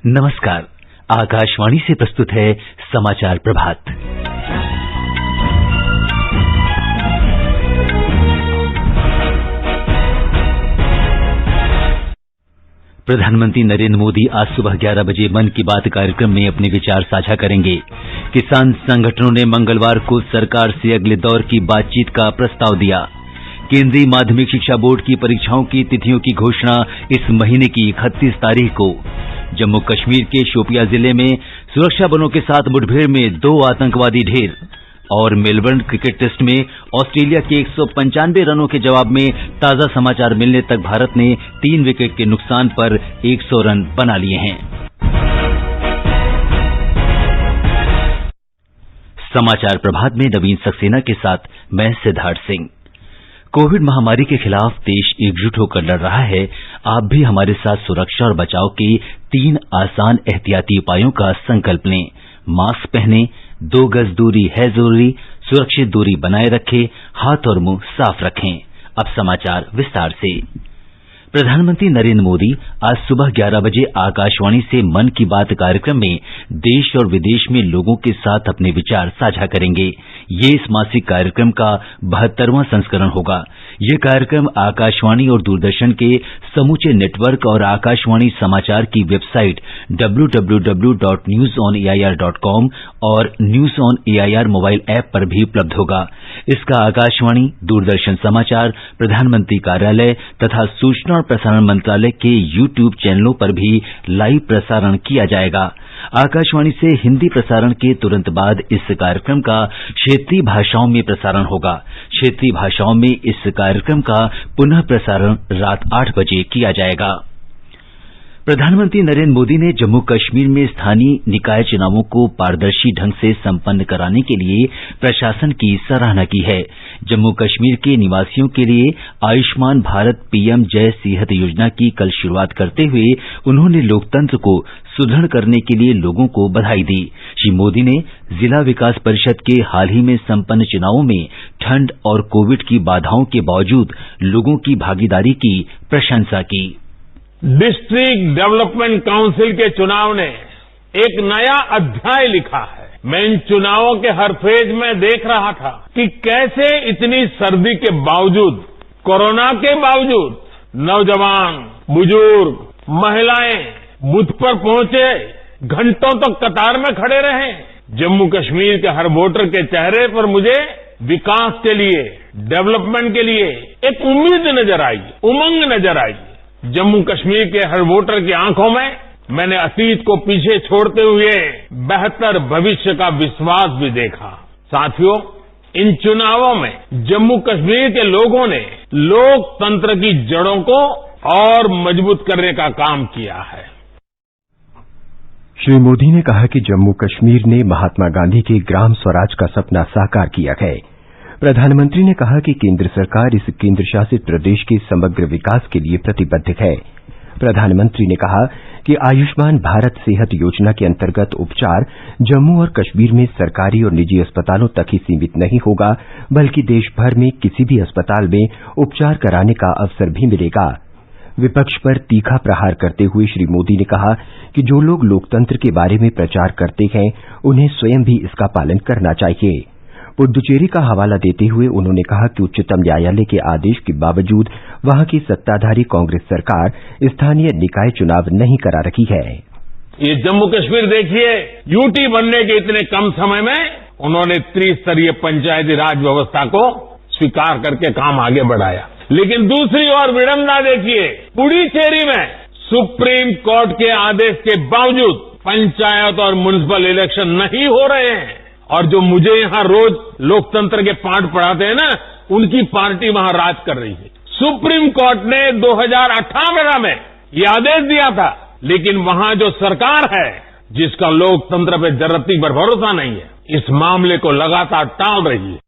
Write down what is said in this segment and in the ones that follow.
नमस्कार। आकाशवाणी से प्रस्तुत है समाचार प्रभात। प्रधानमंत्री नरेंद्र मोदी आज सुबह 11 बजे मन की बात कार्यक्रम में अपने विचार साझा करेंगे। किसान संगठनों ने मंगलवार को सरकार से अगले दौर की बातचीत का प्रस्ताव दिया। केंद्रीय माध्यमिक शिक्षा बोर्ड की परीक्षाओं की तिथियों की घोषणा इस महीने की 31 तारीख को। जम्मू कश्मीर के शोपियां जिले में सुरक्षा बलों के साथ मुठभेड़ में 2 आतंकवादी ढेर। और मेलबर्न क्रिकेट टेस्ट में ऑस्ट्रेलिया के 195 रनों के जवाब में ताजा समाचार मिलने तक भारत ने 3 विकेट के नुकसान पर 100 रन बना लिए हैं। समाचार प्रभात में नवीन सक्सेना के साथ मैं सिद्धार्थ सिंह। कोविड महामारी के खिलाफ देश एकजुट होकर लड़ रहा है। आप भी हमारे साथ सुरक्षा और बचाव के 3 आसान एहतियाती उपायों का संकल्प लें। मास्क पहनें, 2 गज दूरी है जरूरी, सुरक्षित दूरी बनाए रखें, हाथ और मुंह साफ रखें। अब समाचार विस्तार से। प्रधानमंत्री नरेंद्र मोदी आज सुबह 11 बजे आकाशवाणी से मन की बात कार्यक्रम में देश और विदेश में लोगों के साथ अपने विचार साझा करेंगे। ये इस मासिक कार्यक्रम का 72वां संस्करण होगा। ये कार्यक्रम आकाशवाणी और दूरदर्शन के समूचे नेटवर्क और आकाशवाणी समाचार की वेबसाइट www.newsonair.com और news on AIR mobile app पर भी उपलब्ध होगा। इसका आकाशवाणी, दूरदर्शन समाचार, प्रधानमंत्री कार्यालय तथा सूचना और प्रसारण मंत्रालय के YouTube चैनलों पर भी लाइव प्रसारण किया जाएगा। आकाशवाणी से हिंदी प्रसारण के तुरंत बाद इस कार्यक्रम का क्षेत्रीय भाषाओं में प्रसारण होगा। क्षेत्रीय भाषाओं में इस कार्यक्रम का पुनः प्रसारण रात 8 बजे किया जाएगा। प्रधानमंत्री नरेंद्र मोदी ने जम्मू कश्मीर में स्थानीय निकाय चुनावों को पारदर्शी ढंग से संपन्न कराने के लिए प्रशासन की सराहना की है। जम्मू कश्मीर के निवासियों के लिए आयुष्मान भारत पीएम जय सेहत योजना की कल शुरुआत करते हुए उन्होंने लोकतंत्र को सुदृढ़ करने के लिए लोगों को बधाई दी। श्री मोदी ने जिला विकास परिषद के हाल ही में संपन्न चुनावों में ठंड और कोविड की बाधाओं के बावजूद लोगों की भागीदारी की प्रशंसा की। डिस्ट्रिक्ट डेवलपमेंट काउंसिल के चुनाव ने एक नया अध्याय लिखा है। मैं इन चुनावों के हर फेज में देख रहा था कि कैसे इतनी सर्दी के बावजूद, कोरोना के बावजूद नौजवान, बुजुर्ग, महिलाएं बूथ पर पहुंचे, घंटों तक कतार में खड़े रहे। जम्मू कश्मीर के हर वोटर के चेहरे पर मुझे विकास के लिए, डेवलपमेंट के लिए एक उम्मीद नजर आई, उमंग नजर आई। जम्मू कश्मीर के हर वोटर की आंखों में मैंने अतीत को पीछे छोड़ते हुए बेहतर भविष्य का विश्वास भी देखा। साथियों, इन चुनावों में जम्मू कश्मीर के लोगों ने लोकतंत्र की जड़ों को और मजबूत करने का काम किया है। श्री मोदी ने कहा कि जम्मू कश्मीर ने महात्मा गांधी के ग्राम स्वराज का सपना साकार किया है। प्रधानमंत्री ने कहा कि केंद्र सरकार इस केंद्र शासित प्रदेश के समग्र विकास के लिए प्रतिबद्ध है। प्रधानमंत्री ने कहा कि आयुष्मान भारत सेहत योजना के अंतर्गत उपचार जम्मू और कश्मीर में सरकारी और निजी अस्पतालों तक ही सीमित नहीं होगा, बल्कि देश भर में किसी भी अस्पताल में उपचार कराने का अवसर भी मिलेगा। विपक्ष पर तीखा प्रहार करते हुए श्री मोदी ने कहा कि जो लोग लोकतंत्र के बारे में प्रचार करते हैं, उन्हें स्वयं भी इसका पालन करना चाहिए। पुद्दुचेरी का हवाला देते हुए उन्होंने कहा कि उच्चतम न्यायालय के आदेश के बावजूद वहां की सत्ताधारी कांग्रेस सरकार स्थानीय निकाय चुनाव नहीं करा रही है। ये जम्मू कश्मीर देखिए, यूटी बनने के इतने कम समय में उन्होंने त्रिस्तरीय पंचायती राज व्यवस्था को स्वीकार करके काम आगे बढ़ाया। लेकिन दूसरी ओर विडंबना देखिए, पुडुचेरी में सुप्रीम कोर्ट के आदेश के बावजूद पंचायत और म्युनिसिपल इलेक्शन नहीं हो रहे हैं। और जो मुझे यहां रोज लोकतंत्र के पाठ पढ़ाते हैं ना, उनकी पार्टी वहां राज कर रही है। सुप्रीम कोर्ट ने 2018 में ये आदेश दिया था, लेकिन वहां जो सरकार है जिसका लोकतंत्र पे जरती पर भरोसा नहीं है, इस मामले को लगातार टाल रही है।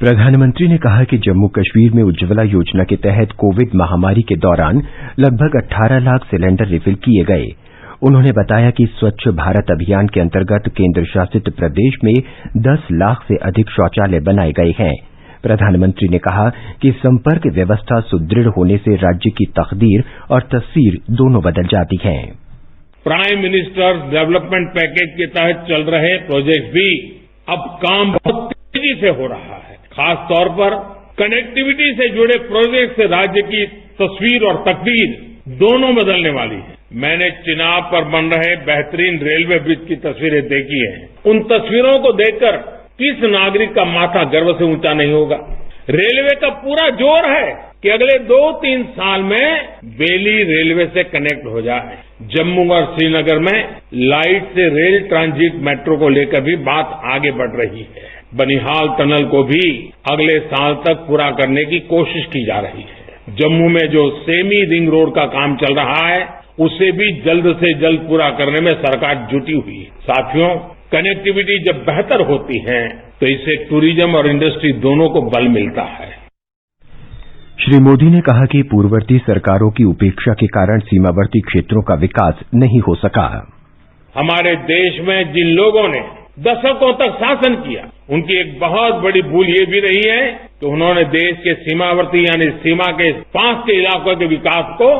प्रधानमंत्री ने कहा कि जम्मू कश्मीर में उज्ज्वला योजना के तहत कोविड महामारी के दौरान लगभग 18 लाख सिलेंडर रिफिल किए गए। उन्होंने बताया कि स्वच्छ भारत अभियान के अंतर्गत केंद्र शासित प्रदेश में 10 लाख से अधिक शौचालय बनाए गए हैं। प्रधानमंत्री ने कहा कि संपर्क व्यवस्था सुदृढ़ होने से राज्य की तकदीर और तस्वीर दोनों बदल जाती हैं। प्राइम मिनिस्टर्स डेवलपमेंट पैकेज के तहत चल रहे प्रोजेक्ट भी अब काम बहुत तेजी से हो रहा है। खास तौर पर कनेक्टिविटी से जुड़े प्रोजेक्ट से राज्य की तस्वीर और तकदीर दोनों बदलने वाली है। मैंने चिनाब पर बन रहे बेहतरीन रेलवे ब्रिज की तस्वीरें देखी हैं। उन तस्वीरों को देखकर किस नागरिक का माथा गर्व से ऊंचा नहीं होगा। रेलवे का पूरा जोर है कि अगले 2-3 साल में बेली रेलवे से कनेक्ट हो जाए। जम्मू और श्रीनगर में लाइट से रेल ट्रांजिट मेट्रो को लेकर भी बात आगे बढ़ रही है। बनिहाल टनल को भी अगले साल तक पूरा करने की कोशिश की जा रही है। जम्मू में जो सेमी रिंग रोड का काम चल रहा है उसे भी जल्द से जल्द पूरा करने में सरकार जुटी हुई है। साथियों, कनेक्टिविटी जब बेहतर होती है तो इससे टूरिज्म और इंडस्ट्री दोनों को बल मिलता है। श्री मोदी ने कहा कि पूर्ववर्ती सरकारों की उपेक्षा के कारण सीमावर्ती क्षेत्रों का विकास नहीं हो सका। हमारे देश में जिन लोगों ने दशकों तक शासन किया, उनकी एक बहुत बड़ी भूल ये भी रही है कि उन्होंने देश के सीमावर्ती यानी सीमा के पास के इलाकों के विकास को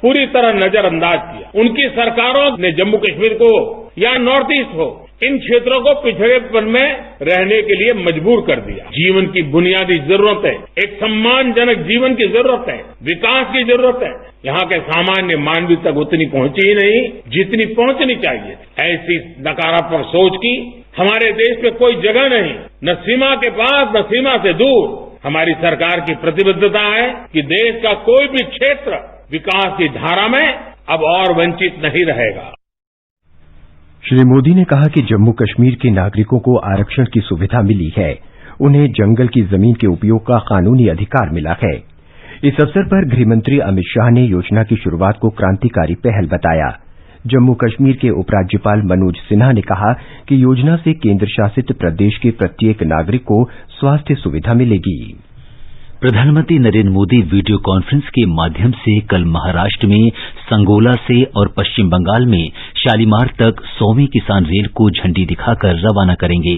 पूरी तरह नजरअंदाज किया। उनकी सरकारों ने जम्मू कश्मीर को या नॉर्थ ईस्ट हो, इन क्षेत्रों को पिछड़ेपन में रहने के लिए मजबूर कर दिया। जीवन की बुनियादी जरूरतें, एक सम्मानजनक जीवन की जरूरत है, विकास की जरूरत है, यहाँ के सामान्य मानवीय तक उतनी पहुंची ही नहीं जितनी पहुंचनी चाहिए। ऐसी नकारात्मक सोच की हमारे देश में कोई जगह नहीं, न सीमा के पास न सीमा से दूर। हमारी सरकार की प्रतिबद्धता है कि देश का कोई भी क्षेत्र विकास की धारा में अब और वंचित नहीं रहेगा। श्री मोदी ने कहा कि जम्मू कश्मीर के नागरिकों को आरक्षण की सुविधा मिली है। उन्हें जंगल की जमीन के उपयोग का कानूनी अधिकार मिला है। इस अवसर पर गृहमंत्री अमित शाह ने योजना की शुरुआत को क्रांतिकारी पहल बताया। जम्मू कश्मीर के उपराज्यपाल मनोज सिन्हा ने कहा कि योजना से केंद्र शासित प्रदेश के प्रत्येक नागरिक को स्वास्थ्य सुविधा मिलेगी। प्रधानमंत्री नरेंद्र मोदी वीडियो कॉन्फ्रेंस के माध्यम से कल महाराष्ट्र में संगोला से और पश्चिम बंगाल में शालीमार तक 100वीं किसान रेल को झंडी दिखाकर रवाना करेंगे।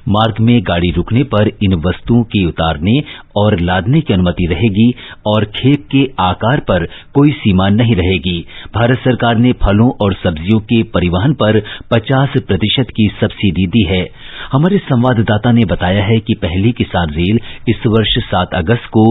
मार्ग में गाड़ी रुकने पर इन वस्तुओं के उतारने और लादने की अनुमति रहेगी और खेप के आकार पर कोई सीमा नहीं रहेगी। भारत सरकार ने फलों और सब्जियों के परिवहन पर 50% की सब्सिडी दी है। हमारे संवाददाता ने बताया है कि पहली किसान रेल इस वर्ष 7 अगस्त को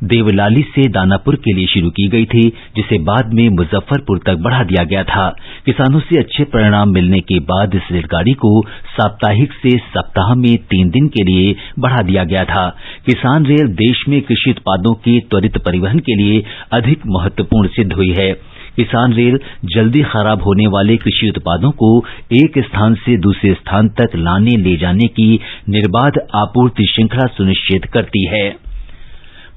देवलाली से दानापुर के लिए शुरू की गई थी, जिसे बाद में मुजफ्फरपुर तक बढ़ा दिया गया था। किसानों से अच्छे परिणाम मिलने के बाद इस रेलगाड़ी को साप्ताहिक से सप्ताह में 3 दिन के लिए बढ़ा दिया गया था। किसान रेल देश में कृषि उत्पादों के त्वरित परिवहन के लिए अधिक महत्वपूर्ण सिद्ध हुई है। किसान रेल जल्दी खराब होने वाले कृषि उत्पादों को एक स्थान से दूसरे स्थान तक लाने ले जाने की निर्बाध आपूर्ति श्रृंखला सुनिश्चित करती है।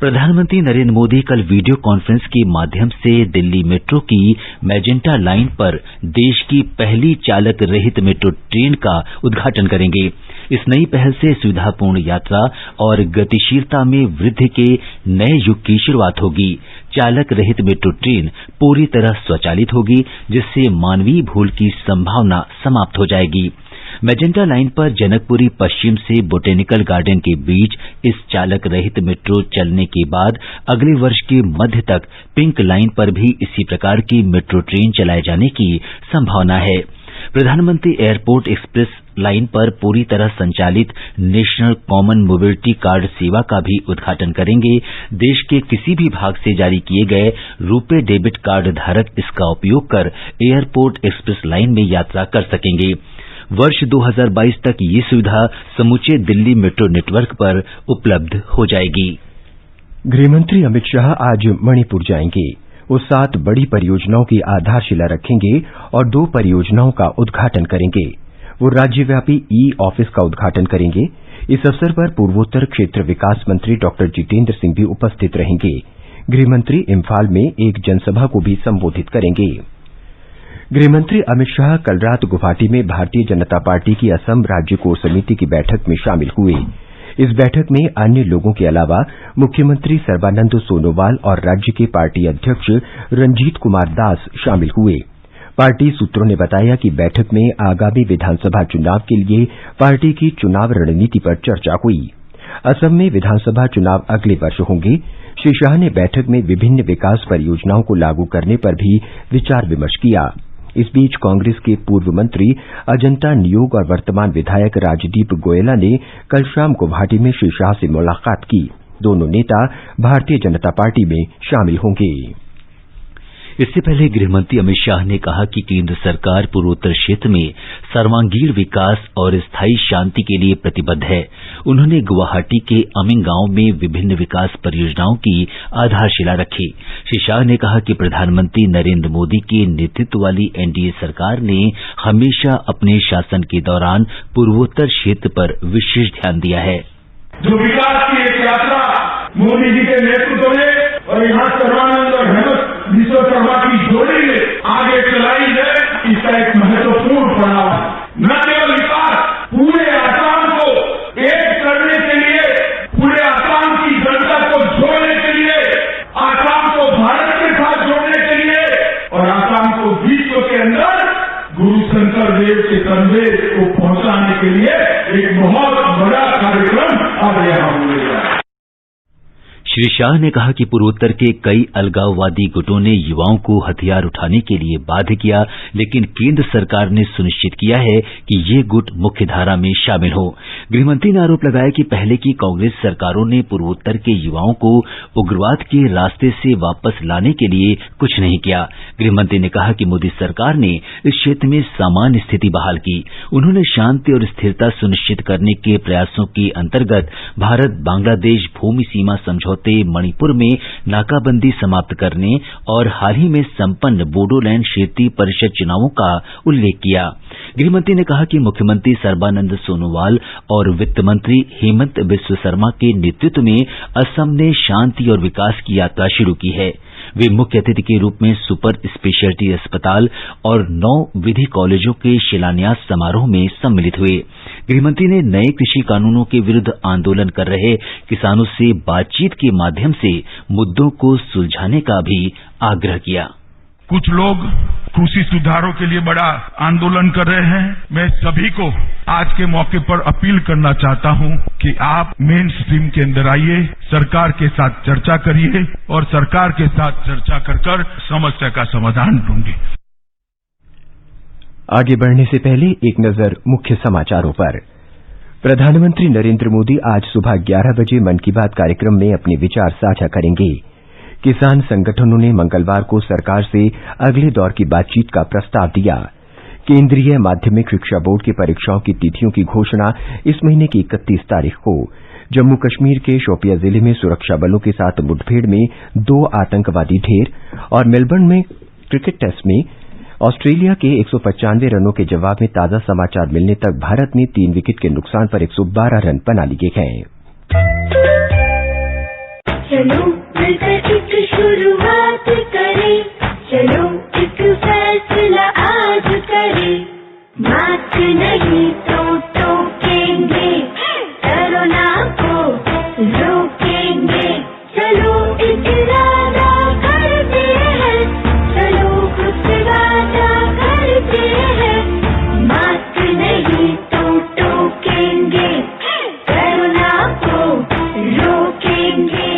प्रधानमंत्री नरेंद्र मोदी कल वीडियो कॉन्फ्रेंस के माध्यम से दिल्ली मेट्रो की मैजेंटा लाइन पर देश की पहली चालक रहित मेट्रो ट्रेन का उद्घाटन करेंगे। इस नई पहल से सुविधापूर्ण यात्रा और गतिशीलता में वृद्धि के नए युग की शुरुआत होगी। चालक रहित मेट्रो ट्रेन पूरी तरह स्वचालित होगी, जिससे मानवीय भूल की संभावना समाप्त हो जाएगी। मैजेंटा लाइन पर जनकपुरी पश्चिम से बोटेनिकल गार्डन के बीच इस चालक रहित मेट्रो चलने के बाद अगले वर्ष के मध्य तक पिंक लाइन पर भी इसी प्रकार की मेट्रो ट्रेन चलाए जाने की संभावना है। प्रधानमंत्री एयरपोर्ट एक्सप्रेस लाइन पर पूरी तरह संचालित नेशनल कॉमन मोबिलिटी कार्ड सेवा का भी उद्घाटन करेंगे। देश के किसी भी भाग से जारी किए गए रुपे डेबिट कार्ड धारक इसका उपयोग कर एयरपोर्ट एक्सप्रेस लाइन में यात्रा कर सकेंगे। वर्ष 2022 तक ये सुविधा समूचे दिल्ली मेट्रो नेटवर्क पर उपलब्ध हो जाएगी। गृहमंत्री अमित शाह आज मणिपुर जाएंगे। वो 7 बड़ी परियोजनाओं की आधारशिला रखेंगे और 2 परियोजनाओं का उद्घाटन करेंगे। वो राज्यव्यापी ई-ऑफिस का उद्घाटन करेंगे। इस अवसर पर पूर्वोत्तर क्षेत्र विकास मंत्री डॉक्टर जितेंद्र सिंह भी उपस्थित रहेंगे। गृहमंत्री इम्फाल में एक जनसभा को भी संबोधित करेंगे। गृहमंत्री अमित शाह कल रात गुवाहाटी में भारतीय जनता पार्टी की असम राज्य कोर समिति की बैठक में शामिल हुए। इस बैठक में अन्य लोगों के अलावा मुख्यमंत्री सर्बानंद सोनोवाल और राज्य के पार्टी अध्यक्ष रंजीत कुमार दास शामिल हुए। पार्टी सूत्रों ने बताया कि बैठक में आगामी विधानसभा चुनाव के लिए पार्टी की चुनाव रणनीति पर चर्चा हुई। असम में विधानसभा चुनाव अगले वर्ष होंगे। श्री शाह ने बैठक में विभिन्न विकास परियोजनाओं को लागू करने पर भी विचार विमर्श किया। इस बीच कांग्रेस के पूर्व मंत्री अजंता नियोग और वर्तमान विधायक राजदीप गोयला ने कल शाम गुवाहाटी में श्री शाह से मुलाकात की। दोनों नेता भारतीय जनता पार्टी में शामिल होंगे। इससे पहले गृहमंत्री अमित शाह ने कहा कि केंद्र सरकार पूर्वोत्तर क्षेत्र में सर्वांगीण विकास और स्थायी शांति के लिए प्रतिबद्ध है। उन्होंने गुवाहाटी के अमिंग गांव में विभिन्न विकास परियोजनाओं की आधारशिला रखी। श्री शाह ने कहा कि प्रधानमंत्री नरेंद्र मोदी के नेतृत्व वाली एनडीए सरकार ने हमेशा अपने शासन के दौरान पूर्वोत्तर क्षेत्र पर विशेष ध्यान दिया है। जो विकास की एक यात्रा मोदी जी के नेतृत्व में और यहाँ सर्वानंद और हेमंत विश्व शर्मा की जोड़ी ने आगे चलाई है, इसका एक महत्वपूर्ण पड़ाव है। न केवल विकास, पूरे आसाम को एक करने के लिए, पूरे आसाम की जनता को जोड़ने के लिए, आसाम को भारत के साथ जोड़ने के लिए और आसाम को विश्व के अंदर गुरु शंकर देव के संदेश को पहुंचाने के लिए एक बहुत बड़ा कार्यक्रम अब यहाँ हो रहा है। श्री शाह ने कहा कि पूर्वोत्तर के कई अलगाववादी गुटों ने युवाओं को हथियार उठाने के लिए बाध्य किया, लेकिन केंद्र सरकार ने सुनिश्चित किया है कि ये गुट मुख्यधारा में शामिल हो। गृहमंत्री ने आरोप लगाया कि पहले की कांग्रेस सरकारों ने पूर्वोत्तर के युवाओं को उग्रवाद के रास्ते से वापस लाने के लिए कुछ नहीं किया। गृहमंत्री ने कहा कि मोदी सरकार ने इस क्षेत्र में सामान्य स्थिति बहाल की। उन्होंने शांति और स्थिरता सुनिश्चित करने के प्रयासों के अंतर्गत भारत बांग्लादेश भूमि सीमा समझौते मणिपुर में नाकाबंदी समाप्त करने और हाल ही में संपन्न बोडोलैंड क्षेत्रीय परिषद चुनावों का उल्लेख किया। गृहमंत्री ने कहा कि मुख्यमंत्री सर्बानंद सोनोवाल और वित्त मंत्री हेमंत बिस्व शर्मा के नेतृत्व में असम ने शांति और विकास की यात्रा शुरू की है। वे मुख्य अतिथि के रूप में सुपर स्पेशलिटी अस्पताल और 9 विधि कॉलेजों के शिलान्यास समारोह में सम्मिलित हुए। गृहमंत्री ने नए कृषि कानूनों के विरुद्ध आंदोलन कर रहे किसानों से बातचीत के माध्यम से मुद्दों को सुलझाने का भी आग्रह किया। कुछ लोग कृषि सुधारों के लिए बड़ा आंदोलन कर रहे हैं। मैं सभी को आज के मौके पर अपील करना चाहता हूं कि आप मेन स्ट्रीम के अंदर आइए, सरकार के साथ चर्चा करिए और सरकार के साथ चर्चा कर समस्या का समाधान ढूंढिए। आगे बढ़ने से पहले एक नजर मुख्य समाचारों पर। प्रधानमंत्री नरेंद्र मोदी आज सुबह 11 बजे मन की बात कार्यक्रम में अपने विचार साझा करेंगे। किसान संगठनों ने मंगलवार को सरकार से अगले दौर की बातचीत का प्रस्ताव दिया। केंद्रीय माध्यमिक शिक्षा बोर्ड की परीक्षाओं की तिथियों की घोषणा इस महीने की 31 तारीख को। जम्मू कश्मीर के शोपियां जिले में सुरक्षा बलों के साथ मुठभेड़ में 2 आतंकवादी ढेर और मेलबर्न में क्रिकेट टेस्ट में ऑस्ट्रेलिया के 195 रनों के जवाब में ताजा समाचार मिलने तक भारत ने 3 विकेट के नुकसान पर 112 रन बना लिए हैं। चलो मिलकर एक शुरुआत करें, चलो एक फैसला आज करें, मास्क नहीं तो टोकेंगे, कोरोना को रोकेंगे, चलो एक इरादा करते हैं, चलो कुछ वादा करते हैं, मास्क नहीं तो टोकेंगे, कोरोना को रोकेंगे।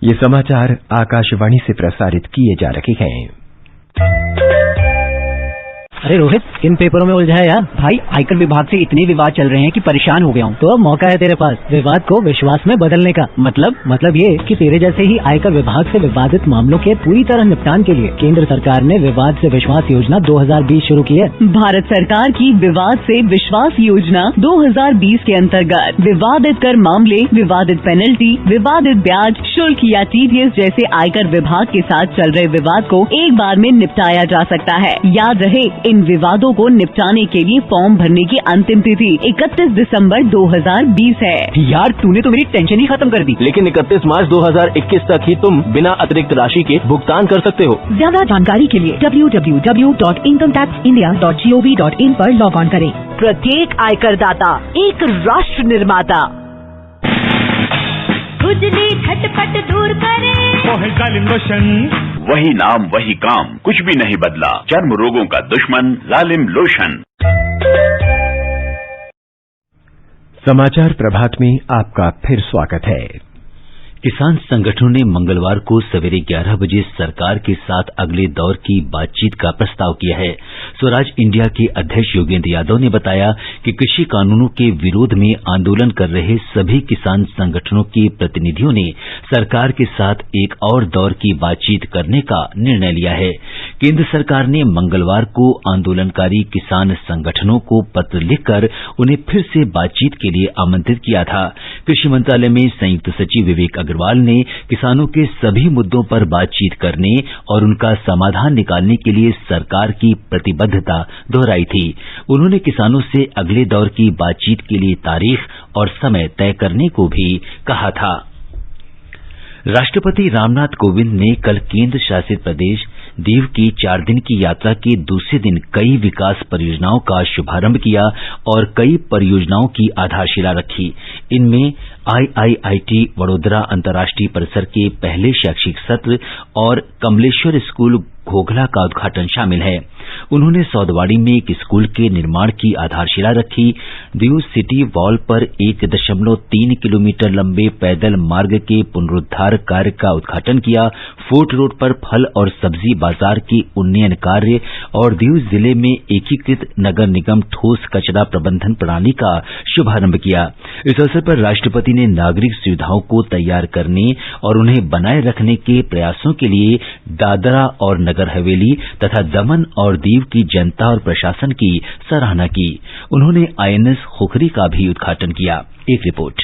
ये समाचार आकाशवाणी से प्रसारित किए जा रहे हैं। अरे रोहित, किन पेपरों में उलझा है यार? भाई, आयकर विभाग से इतने विवाद चल रहे हैं कि परेशान हो गया हूँ। तो अब मौका है तेरे पास विवाद को विश्वास में बदलने का। मतलब ये कि तेरे जैसे ही आयकर विभाग से विवादित मामलों के पूरी तरह निपटान के लिए केंद्र सरकार ने विवाद से विश्वास योजना 2020 शुरू की है। भारत सरकार की विवाद से विश्वास योजना 2020 के अंतर्गत विवादित कर मामले, विवादित पेनल्टी, विवादित ब्याज शुल्क या टीडीएस जैसे आयकर विभाग के साथ चल रहे विवाद को एक बार में निपटाया जा सकता है। याद रहे, इन विवादों को निपटाने के लिए फॉर्म भरने की अंतिम तिथि 31 दिसंबर 2020 है। यार, तूने तो मेरी टेंशन ही खत्म कर दी। लेकिन 31 मार्च 2021 तक ही तुम बिना अतिरिक्त राशि के भुगतान कर सकते हो। ज्यादा जानकारी के लिए www.incometaxindia.gov.in पर लॉग ऑन करें। प्रत्येक आयकर दाता एक राष्ट्र निर्माता। खुजली झटपट दूर करे, वही नाम वही काम, कुछ भी नहीं बदला। चर्म रोगों का दुश्मन लालिम लोशन। समाचार प्रभात में आपका फिर स्वागत है। किसान संगठनों ने मंगलवार को सवेरे 11 बजे सरकार के साथ अगले दौर की बातचीत का प्रस्ताव किया है। स्वराज इंडिया के अध्यक्ष योगेंद्र यादव ने बताया कि कृषि कानूनों के विरोध में आंदोलन कर रहे सभी किसान संगठनों के प्रतिनिधियों ने सरकार के साथ एक और दौर की बातचीत करने का निर्णय लिया है। केंद्र सरकार ने मंगलवार को आंदोलनकारी किसान संगठनों को पत्र लिखकर उन्हें फिर से बातचीत के लिए आमंत्रित किया था। कृषि मंत्रालय में संयुक्त सचिव विवेक अग्रवाल ने किसानों के सभी मुद्दों पर बातचीत करने और उनका समाधान निकालने के लिए सरकार की प्रतिबद्धता दोहराई थी। उन्होंने किसानों से अगले दौर की बातचीत के लिए तारीख और समय तय करने को भी कहा था। राष्ट्रपति रामनाथ कोविंद ने कल केंद्र शासित प्रदेश दीव की 4 दिन की यात्रा के दूसरे दिन कई विकास परियोजनाओं का शुभारंभ किया और कई परियोजनाओं की आधारशिला रखी। इनमें IIIT वडोदरा अंतर्राष्ट्रीय परिसर के पहले शैक्षिक सत्र और कमलेश्वर स्कूल घोघला का उद्घाटन शामिल है। उन्होंने सौदवाड़ी में एक स्कूल के निर्माण की आधारशिला रखी। दीव सिटी वॉल पर 1.3 किलोमीटर लंबे पैदल मार्ग के पुनरुद्धार कार्य का उद्घाटन किया। फोर्ट रोड पर फल और सब्जी बाजार के उन्नयन कार्य और दीव जिले में एकीकृत नगर निगम ठोस कचरा प्रबंधन प्रणाली का शुभारंभ किया। इस अवसर पर राष्ट्रपति ने नागरिक सुविधाओं को तैयार करने और उन्हें बनाए रखने के प्रयासों के लिए दादरा और नगर हवेली तथा दमन और दीव की जनता और प्रशासन की सराहना की। उन्होंने INS खुखरी का भी उद्घाटन किया। एक रिपोर्ट।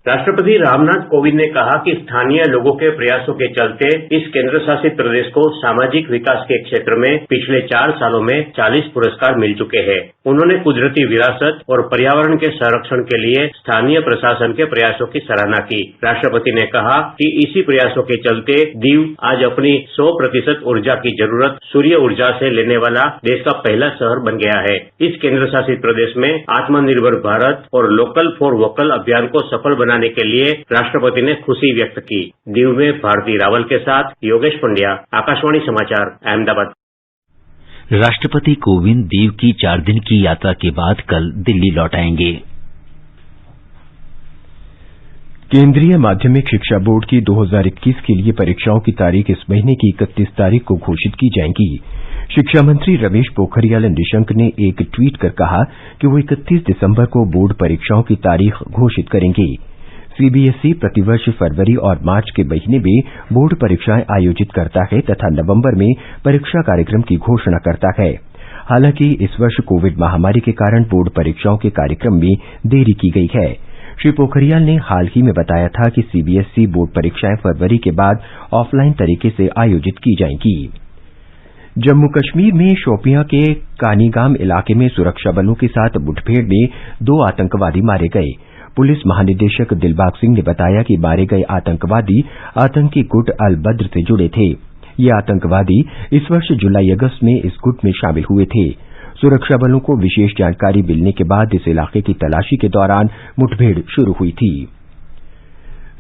राष्ट्रपति रामनाथ कोविंद ने कहा कि स्थानीय लोगों के प्रयासों के चलते इस केंद्र शासित प्रदेश को सामाजिक विकास के क्षेत्र में पिछले 4 सालों में 40 पुरस्कार मिल चुके हैं। उन्होंने कुदरती विरासत और पर्यावरण के संरक्षण के लिए स्थानीय प्रशासन के प्रयासों की सराहना की। राष्ट्रपति ने कहा कि इसी प्रयासों के चलते दीव आज अपनी 100% ऊर्जा की जरूरत सूर्य ऊर्जा से लेने वाला देश का पहला शहर बन गया है। इस केंद्र शासित प्रदेश में आत्मनिर्भर भारत और लोकल फॉर वोकल अभियान को सफल बनाने के लिए राष्ट्रपति ने खुशी व्यक्त की। दीव में भारती रावल के साथ योगेश पंड्या, आकाशवाणी समाचार, अहमदाबाद। राष्ट्रपति कोविंद दीव की 4 दिन की यात्रा के बाद कल दिल्ली लौट आएंगे। केंद्रीय माध्यमिक शिक्षा बोर्ड की 2021 के लिए परीक्षाओं की तारीख इस महीने की 31 तारीख को घोषित की जाएगी। शिक्षा मंत्री रमेश पोखरियाल निशंक ने एक ट्वीट कर कहा कि वो 31 दिसंबर को बोर्ड परीक्षाओं की तारीख घोषित करेंगे। सीबीएसई प्रतिवर्ष फरवरी और मार्च के महीने में बोर्ड परीक्षाएं आयोजित करता है तथा नवंबर में परीक्षा कार्यक्रम की घोषणा करता है। हालांकि इस वर्ष कोविड महामारी के कारण बोर्ड परीक्षाओं के कार्यक्रम में देरी की गई है। श्री पोखरियाल ने हाल ही में बताया था कि सीबीएसई बोर्ड परीक्षाएं फरवरी के बाद ऑफलाइन तरीके से आयोजित की जाएंगी। जम्मू कश्मीर में शोपियां के कानीगाम इलाके में सुरक्षा बलों के साथ मुठभेड़ में 2 आतंकवादी मारे गए। पुलिस महानिदेशक दिलबाग सिंह ने बताया कि मारे गए आतंकवादी आतंकी गुट अल बद्र से जुड़े थे। ये आतंकवादी इस वर्ष जुलाई-अगस्त में इस गुट में शामिल हुए थे। सुरक्षा बलों को विशेष जानकारी मिलने के बाद इस इलाके की तलाशी के दौरान मुठभेड़ शुरू हुई थी।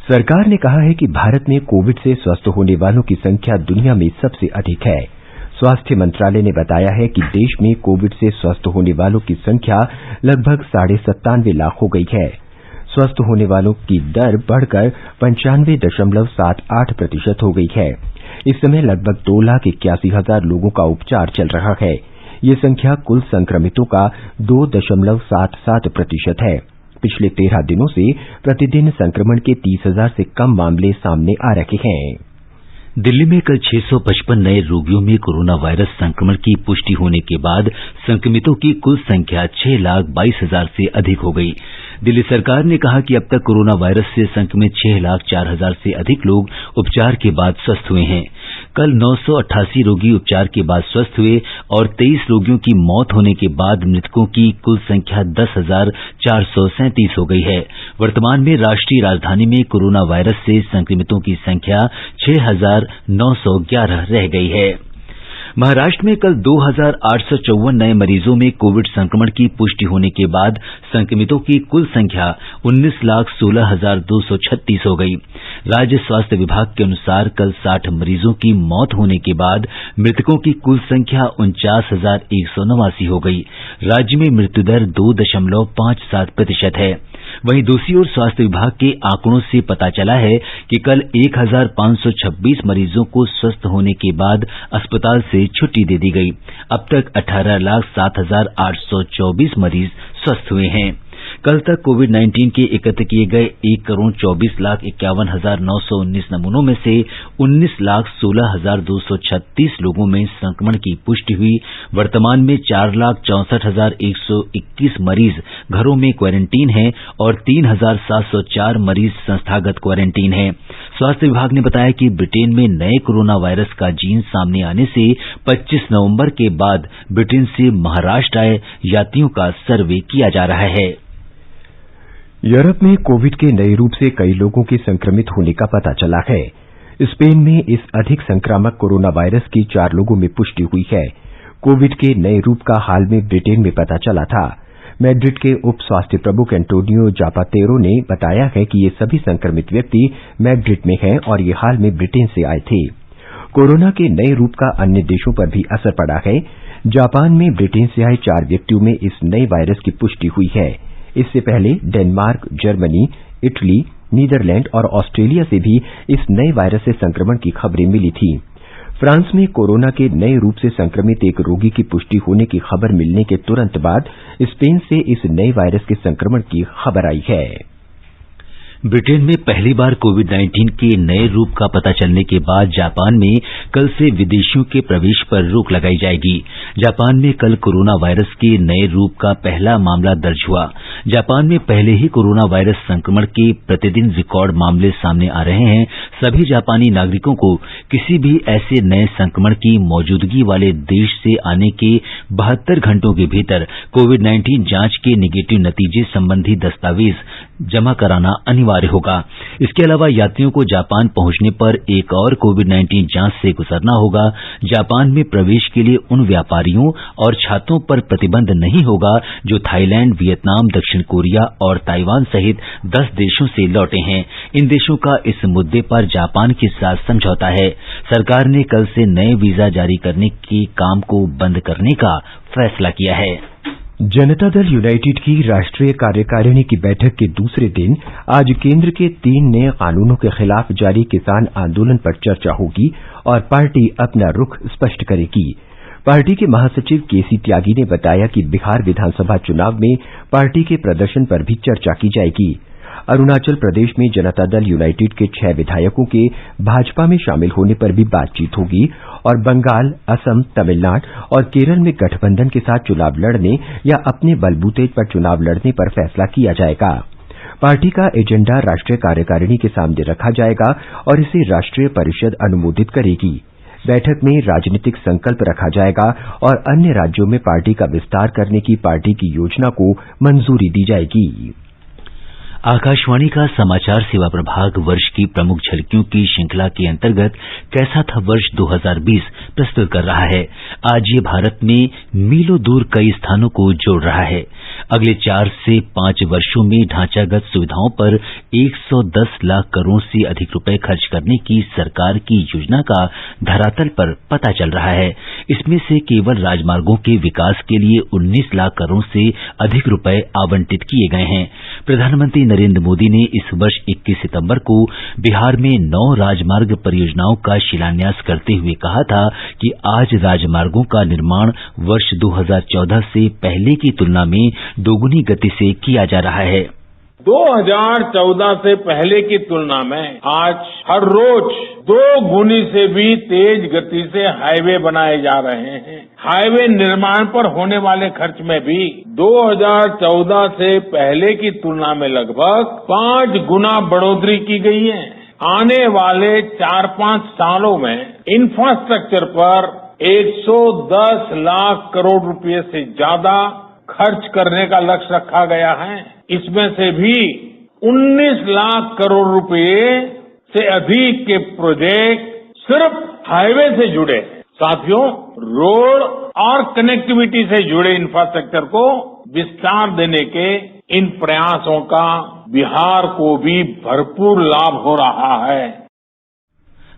सरकार ने कहा है कि भारत में कोविड से स्वस्थ होने वालों की संख्या दुनिया में सबसे अधिक है। स्वास्थ्य मंत्रालय ने बताया है कि देश में कोविड से स्वस्थ होने वालों की संख्या लगभग 97.5 लाख हो गई है। स्वस्थ होने वालों की दर बढ़कर 95.78% हो गई है। इस समय लगभग 2,81,000 लोगों का उपचार चल रहा है। ये संख्या कुल संक्रमितों का 2.77% है। पिछले 13 दिनों से प्रतिदिन संक्रमण के 30,000 से कम मामले सामने आ रहे हैं। दिल्ली में कल 655 नए रोगियों में कोरोना वायरस संक्रमण की पुष्टि होने के बाद संक्रमितों की कुल संख्या 6,22,000 से अधिक हो गई। दिल्ली सरकार ने कहा कि अब तक कोरोना वायरस से संक्रमित 6,04,000 से अधिक लोग उपचार के बाद स्वस्थ हुए हैं। कल 988 रोगी उपचार के बाद स्वस्थ हुए और 23 रोगियों की मौत होने के बाद मृतकों की कुल संख्या 10,437 हो गई है। वर्तमान में राष्ट्रीय राजधानी में कोरोना वायरस से संक्रमितों की संख्या 6,911 रह गई है। महाराष्ट्र में कल 2,854 नए मरीजों में कोविड संक्रमण की पुष्टि होने के बाद संक्रमितों की कुल संख्या 19,16,236 हो गई। राज्य स्वास्थ्य विभाग के अनुसार कल 60 मरीजों की मौत होने के बाद मृतकों की कुल संख्या 49,189 हो गई। राज्य में मृत्यु दर 2.57% है। वहीं दूसरी ओर स्वास्थ्य विभाग के आंकड़ों से पता चला है कि कल 1526 मरीजों को स्वस्थ होने के बाद अस्पताल से छुट्टी दे दी गई। अब तक 18,07,824 मरीज स्वस्थ हुए हैं। कल तक कोविड-19 के एकत्र किए गए 1,24,51,919 नमूनों में से 19,16,236 लोगों में संक्रमण की पुष्टि हुई। वर्तमान में 4,64,121 मरीज घरों में क्वारंटीन हैं और 3,704 मरीज संस्थागत क्वारंटीन हैं। स्वास्थ्य विभाग ने बताया कि ब्रिटेन में नए कोरोना वायरस का जीन सामने आने से 25 नवंबर के बाद ब्रिटेन से महाराष्ट्र आए यात्रियों का सर्वे किया जा रहा है। यूरोप में कोविड के नए रूप से कई लोगों के संक्रमित होने का पता चला है। स्पेन में इस अधिक संक्रामक कोरोना वायरस की 4 लोगों में पुष्टि हुई है। कोविड के नए रूप का हाल में ब्रिटेन में पता चला था। मैड्रिड के उप स्वास्थ्य प्रमुख एंटोनियो जापातेरो ने बताया है कि ये सभी संक्रमित व्यक्ति मैड्रिड में हैं और ये हाल में ब्रिटेन से आए थे। कोरोना के नए रूप का अन्य देशों पर भी असर पड़ा है। जापान में ब्रिटेन से आए 4 व्यक्तियों में इस नए वायरस की पुष्टि हुई है। इससे पहले डेनमार्क, जर्मनी, इटली, नीदरलैंड और ऑस्ट्रेलिया से भी इस नए वायरस से संक्रमण की खबरें मिली थी। फ्रांस में कोरोना के नए रूप से संक्रमित एक रोगी की पुष्टि होने की खबर मिलने के तुरंत बाद स्पेन से इस नए वायरस के संक्रमण की खबर आई है। ब्रिटेन में पहली बार कोविड-19 के नए रूप का पता चलने के बाद जापान में कल से विदेशियों के प्रवेश पर रोक लगाई जाएगी। जापान में कल कोरोना वायरस के नए रूप का पहला मामला दर्ज हुआ। जापान में पहले ही कोरोना वायरस संक्रमण के प्रतिदिन रिकॉर्ड मामले सामने आ रहे हैं। सभी जापानी नागरिकों को किसी भी ऐसे नए संक्रमण की मौजूदगी वाले देश से आने के 72 घंटों के भीतर कोविड-19 जांच के निगेटिव नतीजे संबंधी दस्तावेज जमा कराना अनिवार्य होगा। इसके अलावा यात्रियों को जापान पहुंचने पर एक और कोविड-19 जांच से गुजरना होगा। जापान में प्रवेश के लिए उन व्यापारियों और छात्रों पर प्रतिबंध नहीं होगा जो थाईलैंड, वियतनाम, दक्षिण कोरिया और ताइवान सहित 10 देशों से लौटे हैं। इन देशों का इस मुद्दे पर जापान के साथ समझौता है। सरकार ने कल से नए वीजा जारी करने के काम को बंद करने का फैसला किया है। जनता दल यूनाइटेड की राष्ट्रीय कार्यकारिणी की बैठक के दूसरे दिन आज केंद्र के 3 नए कानूनों के खिलाफ जारी किसान आंदोलन पर चर्चा होगी और पार्टी अपना रुख स्पष्ट करेगी। पार्टी के महासचिव केसी त्यागी ने बताया कि बिहार विधानसभा चुनाव में पार्टी के प्रदर्शन पर भी चर्चा की जाएगी। अरुणाचल प्रदेश में जनता दल यूनाइटेड के 6 विधायकों के भाजपा में शामिल होने पर भी बातचीत होगी और बंगाल, असम, तमिलनाडु और केरल में गठबंधन के साथ चुनाव लड़ने या अपने बलबूते पर चुनाव लड़ने पर फैसला किया जाएगा। पार्टी का एजेंडा राष्ट्रीय कार्यकारिणी के सामने रखा जाएगा और इसे राष्ट्रीय परिषद अनुमोदित करेगी। बैठक में राजनीतिक संकल्प रखा जाएगा और अन्य राज्यों में पार्टी का विस्तार करने की पार्टी की योजना को मंजूरी दी जाएगी। आकाशवाणी का समाचार सेवा प्रभाग वर्ष की प्रमुख झलकियों की श्रृंखला के अंतर्गत कैसा था वर्ष 2020 प्रस्तुत कर रहा है। आज ये भारत में मीलों दूर कई स्थानों को जोड़ रहा है। अगले 4 से 5 वर्षों में ढांचागत सुविधाओं पर 110 लाख करोड़ से अधिक रुपए खर्च करने की सरकार की योजना का धरातल पर पता चल रहा है। इसमें से केवल राजमार्गों के विकास के लिए 19 लाख करोड़ से अधिक रुपए आवंटित किए गए हैं। प्रधानमंत्री नरेंद्र मोदी ने इस वर्ष 21 सितंबर को बिहार में 9 राजमार्ग परियोजनाओं का शिलान्यास करते हुए कहा था कि आज राजमार्गों का निर्माण वर्ष 2014 से पहले की तुलना में दोगुनी गति से किया जा रहा है। 2014 से पहले की तुलना में आज हर रोज 2 गुनी से भी तेज गति से हाईवे बनाए जा रहे हैं। हाईवे निर्माण पर होने वाले खर्च में भी 2014 से पहले की तुलना में लगभग 5 गुना बढ़ोतरी की गई है। आने वाले 4-5 सालों में इंफ्रास्ट्रक्चर पर 110 लाख करोड़ रुपए से ज्यादा खर्च करने का लक्ष्य रखा गया है। इसमें से भी 19 लाख करोड़ रुपए से अधिक के प्रोजेक्ट सिर्फ हाईवे से जुड़े। साथियों, रोड और कनेक्टिविटी से जुड़े इंफ्रास्ट्रक्चर को विस्तार देने के इन प्रयासों का बिहार को भी भरपूर लाभ हो रहा है।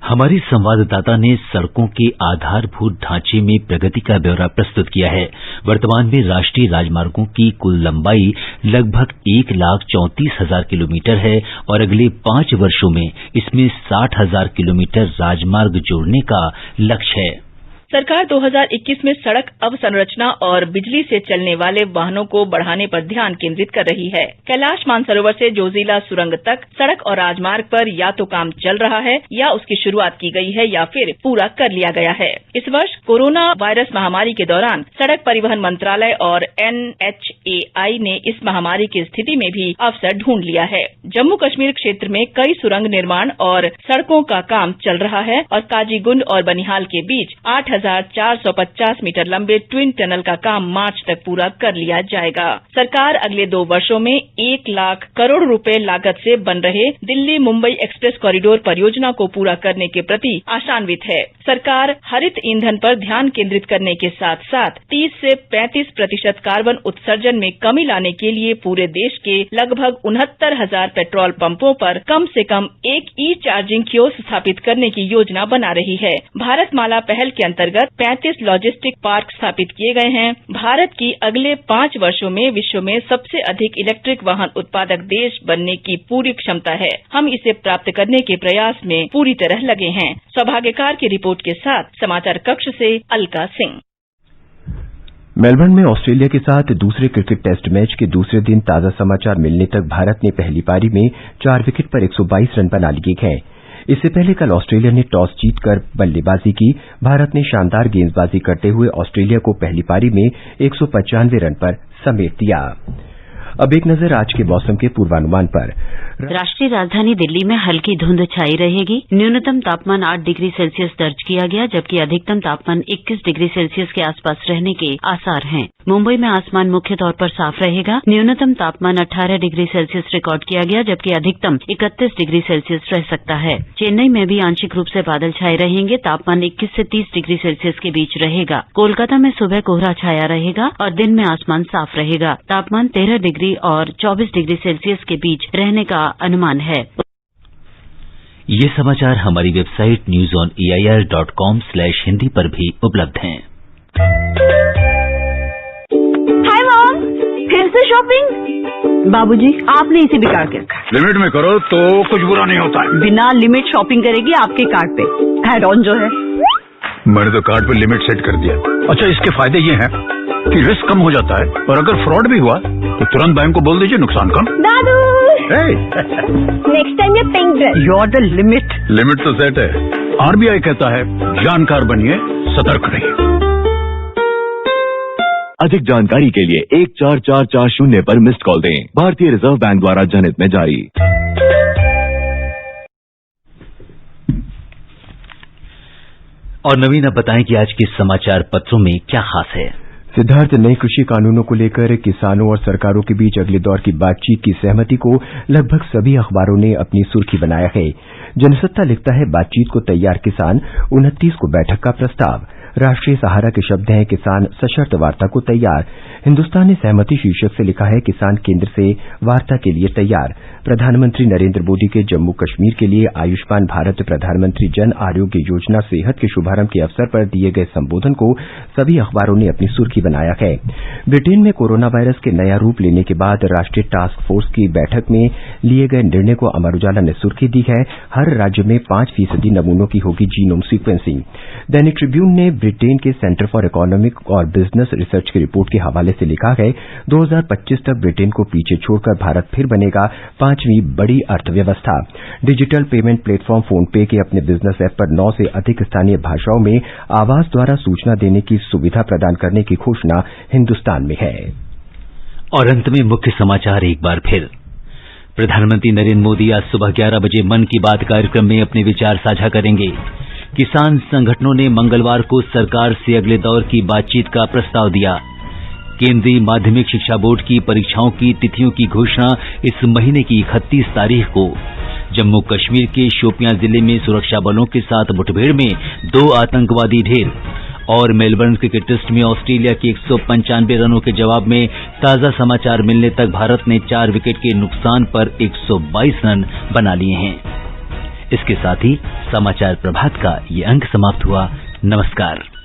हमारी संवाददाता ने सड़कों के आधारभूत ढांचे में प्रगति का ब्यौरा प्रस्तुत किया है। वर्तमान में राष्ट्रीय राजमार्गों की कुल लंबाई लगभग 1,34,000 किलोमीटर है और अगले 5 वर्षों में इसमें 60,000 किलोमीटर राजमार्ग जोड़ने का लक्ष्य है। सरकार 2021 में सड़क अवसंरचना और बिजली से चलने वाले वाहनों को बढ़ाने पर ध्यान केंद्रित कर रही है। कैलाश मानसरोवर से जोजिला सुरंग तक सड़क और राजमार्ग पर या तो काम चल रहा है या उसकी शुरुआत की गई है या फिर पूरा कर लिया गया है। इस वर्ष कोरोना वायरस महामारी के दौरान सड़क परिवहन मंत्रालय और NHAI ने इस महामारी की स्थिति में भी अवसर ढूंढ लिया है। जम्मू कश्मीर क्षेत्र में कई सुरंग निर्माण और सड़कों का काम चल रहा है और काजीगुंड और बनिहाल के बीच 8,450 मीटर लंबे ट्विन टनल का काम मार्च तक पूरा कर लिया जाएगा। सरकार अगले 2 वर्षों में 1 लाख करोड़ रुपए लागत से बन रहे दिल्ली मुंबई एक्सप्रेस कॉरिडोर परियोजना को पूरा करने के प्रति आशान्वित है। सरकार हरित ईंधन पर ध्यान केंद्रित करने के साथ साथ 30 से 35% कार्बन उत्सर्जन में कमी लाने के लिए पूरे देश के लगभग 69,000 पेट्रोल पंपों पर कम से कम एक ई-चार्जिंग कियोस्क स्थापित करने की योजना बना रही है। भारतमाला पहल के अंतर्गत 35 लॉजिस्टिक पार्क स्थापित किए गए हैं। भारत की अगले 5 वर्षों में विश्व में सबसे अधिक इलेक्ट्रिक वाहन उत्पादक देश बनने की पूरी क्षमता है। हम इसे प्राप्त करने के प्रयास में पूरी तरह लगे हैं। सौभाग्यकार की रिपोर्ट के साथ समाचार कक्ष से अलका सिंह। मेलबर्न में ऑस्ट्रेलिया के साथ दूसरे क्रिकेट टेस्ट मैच के दूसरे दिन ताजा समाचार मिलने तक भारत ने पहली पारी में 4 विकेट पर 122 रन बना लिए हैं। इससे पहले कल ऑस्ट्रेलिया ने टॉस जीतकर बल्लेबाजी की। भारत ने शानदार गेंदबाजी करते हुए ऑस्ट्रेलिया को पहली पारी में 195 रन पर समेट दिया। अब एक नजर आज के मौसम के पूर्वानुमान पर। राष्ट्रीय राजधानी दिल्ली में हल्की धुंध छाई रहेगी। न्यूनतम तापमान 8 डिग्री सेल्सियस दर्ज किया गया, जबकि अधिकतम तापमान 21 डिग्री सेल्सियस के आसपास रहने के आसार हैं। मुंबई में आसमान मुख्य तौर पर साफ रहेगा। न्यूनतम तापमान 18 डिग्री सेल्सियस रिकॉर्ड किया गया, जबकि अधिकतम 31 डिग्री सेल्सियस रह सकता है। चेन्नई में भी आंशिक रूप से बादल छाए रहेंगे। तापमान 21 से 30 डिग्री सेल्सियस के बीच रहेगा। कोलकाता में सुबह कोहरा छाया रहेगा और दिन में आसमान साफ रहेगा। तापमान 13 डिग्री और 24 डिग्री सेल्सियस के बीच रहने का अनुमान है। ये समाचार हमारी वेबसाइट newsonair.com/hindi पर भी उपलब्ध हैं। हाय मॉम, फिर से शॉपिंग? बाबूजी, आपने इसे बिगाड़ के रखा। लिमिट में करो तो कुछ बुरा नहीं होता है। बिना लिमिट शॉपिंग करेगी आपके कार्ड पे। एड ऑन जो है, मैंने तो कार्ड पे लिमिट सेट कर दिया। अच्छा, इसके फायदे ये हैं कि रिस्क कम हो जाता है और अगर फ्रॉड भी हुआ तो तुरंत बैंक को बोल दीजिए, नुकसान कम। दादू नेक्स्ट टाइम ये pink dress. You are the limit. Limit तो सेट है। RBI कहता है जानकार बनिए, सतर्क रहिए। अधिक जानकारी के लिए 14440 पर मिस्ड कॉल दें। भारतीय रिजर्व बैंक द्वारा जनहित में जारी। और नवीन, अब बताएं कि आज के समाचार पत्रों में क्या खास है। सिद्धार्थ, नए कृषि कानूनों को लेकर किसानों और सरकारों के बीच अगले दौर की बातचीत की सहमति को लगभग सभी अखबारों ने अपनी सुर्खी बनाया है। जनसत्ता लिखता है, बातचीत को तैयार किसान, 29 को बैठक का प्रस्ताव। राष्ट्रीय सहारा के शब्द हैं, किसान सशर्त वार्ता को तैयार। हिंदुस्तान ने सहमति शीर्षक से लिखा है, किसान केंद्र से वार्ता के लिए तैयार। प्रधानमंत्री नरेंद्र मोदी के जम्मू कश्मीर के लिए आयुष्मान भारत प्रधानमंत्री जन आरोग्य योजना सेहत के शुभारंभ के अवसर पर दिए गए संबोधन को सभी अखबारों ने अपनी सुर्खी बनाया है। ब्रिटेन में कोरोना वायरस के नया रूप लेने के बाद राष्ट्रीय टास्क फोर्स की बैठक में लिए गए निर्णय को अमर उजाला ने सुर्खी दी है, हर राज्य में 5% नमूनों की होगी जीनोम सीक्वेंसिंग। दैनिक ट्रिब्यून ने ब्रिटेन के सेंटर फॉर इकोनॉमिक और बिजनेस रिसर्च की रिपोर्ट के हवाले से लिखा है, 2025 तक ब्रिटेन को पीछे छोड़कर भारत फिर बनेगा 5वीं बड़ी अर्थव्यवस्था। डिजिटल पेमेंट प्लेटफॉर्म फोन पे के अपने बिजनेस ऐप पर 9 से अधिक स्थानीय भाषाओं में आवाज द्वारा सूचना देने की सुविधा प्रदान करने की घोषणा हिंदुस्तान में है। और अंत में मुख्य समाचार एक बार फिर। प्रधानमंत्री नरेंद्र मोदी आज सुबह 11 बजे मन की बात कार्यक्रम में अपने विचार साझा करेंगे। किसान संगठनों ने मंगलवार को सरकार से अगले दौर की बातचीत का प्रस्ताव दिया। केंद्रीय माध्यमिक शिक्षा बोर्ड की परीक्षाओं की तिथियों की घोषणा इस महीने की 31 तारीख को। जम्मू कश्मीर के शोपियां जिले में सुरक्षा बलों के साथ मुठभेड़ में 2 आतंकवादी ढेर। और मेलबर्न क्रिकेट टेस्ट में ऑस्ट्रेलिया के 195 रनों के जवाब में ताजा समाचार मिलने तक भारत ने 4 विकेट के नुकसान पर 122 रन बना लिए हैं। इसके साथ ही समाचार प्रभात का ये अंक समाप्त हुआ। नमस्कार।